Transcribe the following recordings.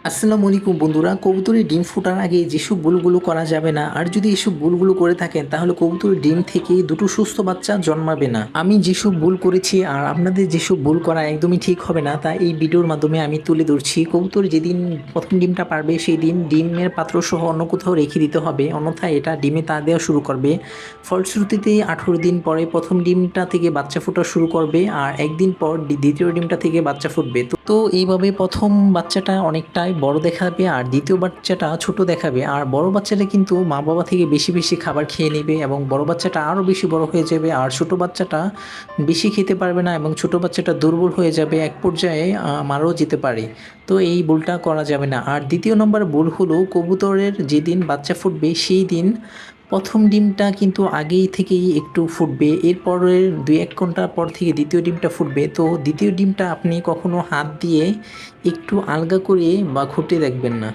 আসসালামু আলাইকুম বন্ধুরা, কবুতরের ডিম ফোটার আগে যেসব ভুলগুলো করা যাবে না, আর যদি এসব ভুলগুলো করে থাকেন তাহলে কবুতরের ডিম থেকে দুটো সুস্থ বাচ্চা জন্মাবে না। আমি যেসব ভুল করেছি আর আপনাদের যেসব ভুল করা একদমই ঠিক হবে না, তা এই ভিডিওর মাধ্যমে আমি তুলে ধরছি। কবুতর যেদিন প্রথম ডিমটা পারবে সেই দিন ডিমের পাত্র সহ অন্য কোথাও রেখে দিতে হবে, অন্যথায় এটা ডিমে তা দেওয়া শুরু করবে। ফলশ্রুতিতে 18 দিন পরে প্রথম ডিমটা থেকে বাচ্চা ফোটা শুরু করবে, আর একদিন পর দ্বিতীয় ডিমটা থেকে বাচ্চা ফুটবে। তো এইভাবে প্রথম বাচ্চাটা অনেকটাই বড় দেখাবে আর দ্বিতীয় বাচ্চাটা ছোট দেখাবে, আর বড় বাচ্চাটা কিন্তু মা বাবা থেকে বেশি বেশি খাবার খেয়ে নেবে এবং বড় বাচ্চাটা আরও বেশি বড় হয়ে যাবে, আর ছোট বাচ্চাটা বেশি খেতে পারবে না এবং ছোট বাচ্চাটা দুর্বল হয়ে যাবে, এক পর্যায়ে মারাও যেতে পারে। তো এই ভুলটা করা যাবে না। আর দ্বিতীয় নম্বর ভুল হলো, কবুতরের যেদিন বাচ্চা ফুটবে সেই দিন প্রথম ডিমটা কিন্তু আগেই থেকেই একটু ফুটবে, এরপরের 2-1 ঘন্টা পর থেকে দ্বিতীয় ডিমটা ফুটবে। তো দ্বিতীয় ডিমটা আপনি কখনো হাত দিয়ে একটু আলগা করে বা ঘুটে দেখবেন না,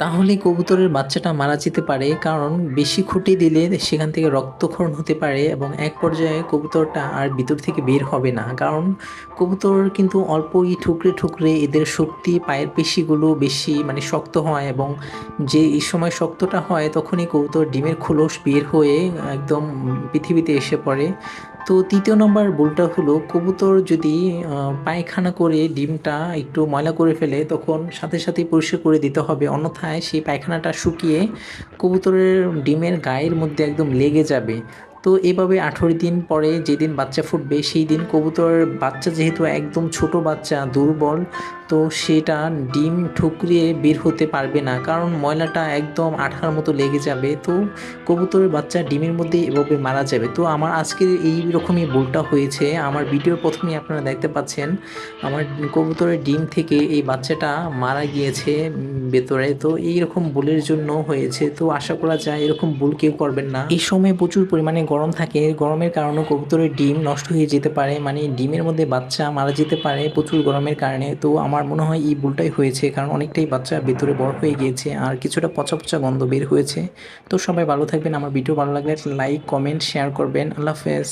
তাহলে কবুতরের বাচ্চাটা মারা যেতে পারে। কারণ বেশি খুঁটে দিলে সেখান থেকে রক্তক্ষরণ হতে পারে এবং এক পর্যায়ে কবুতরটা আর ভিতর থেকে বের হবে না। কারণ কবুতর কিন্তু অল্পই ঠুকরে ঠুকরে, এদের শক্তি পায়ের পেশিগুলো বেশি শক্ত হয়, এবং যে এই সময় শক্তটা হয় তখনই কবুতর ডিমের খোলস বের হয়ে একদম পৃথিবীতে এসে পড়ে। তো তৃতীয় নম্বর ভুলটা হলো, কবুতর যদি পায়খানা করে ডিমটা একটু ময়লা করে ফেলে তখন সাথে সাথেই পরিষ্কার করে দিতে হবে, অন্যথায় সেই পায়খানাটা শুকিয়ে কবুতরের ডিমের গায়ের মধ্যে একদম লেগে যাবে। তো এভাবে 18 দিন পরে যেদিন বাচ্চা ফুটবে সেই দিন কবুতরের বাচ্চা যেহেতু একদম ছোট বাচ্চা, দুর্বল, তো সেটা ডিম ঠুকরিয়ে বের হতে পারবে না, কারণ ময়লাটা একদম আঠার মতো লেগে যাবে। তো কবুতরের বাচ্চা ডিমের মধ্যে এভাবে মারা যাবে। তো আমার আজকের এই রকমই ভুলটা হয়েছে। আমার ভিডিওর প্রথমেই আপনারা দেখতে পাচ্ছেন আমার কবুতরের ডিম থেকে এই বাচ্চাটা মারা গিয়েছে ভেতরে। তো এইরকম ভুলের জন্য হয়েছে। তো আশা করা যায় এরকম ভুল কেউ করবেন না। এই সময় প্রচুর পরিমাণে গরম থাকে, গরমের কারণে কবুতরের ডিম নষ্ট হয়ে যেতে পারে, ডিমের মধ্যে বাচ্চা মারা যেতে পারে প্রচুর গরমের কারণে। তো আমার মনে হয় এই ভুলটাই হয়েছে, কারণ অনেকটাই বাচ্চা ভেতরে বড় হয়ে গিয়েছে আর কিছুটা পচা পচা গন্ধ বের হয়েছে। তো সবাই ভালো থাকবেন। আমার ভিডিও ভালো লাগলে লাইক, কমেন্ট, শেয়ার করবেন। আল্লাহ হাফেজ।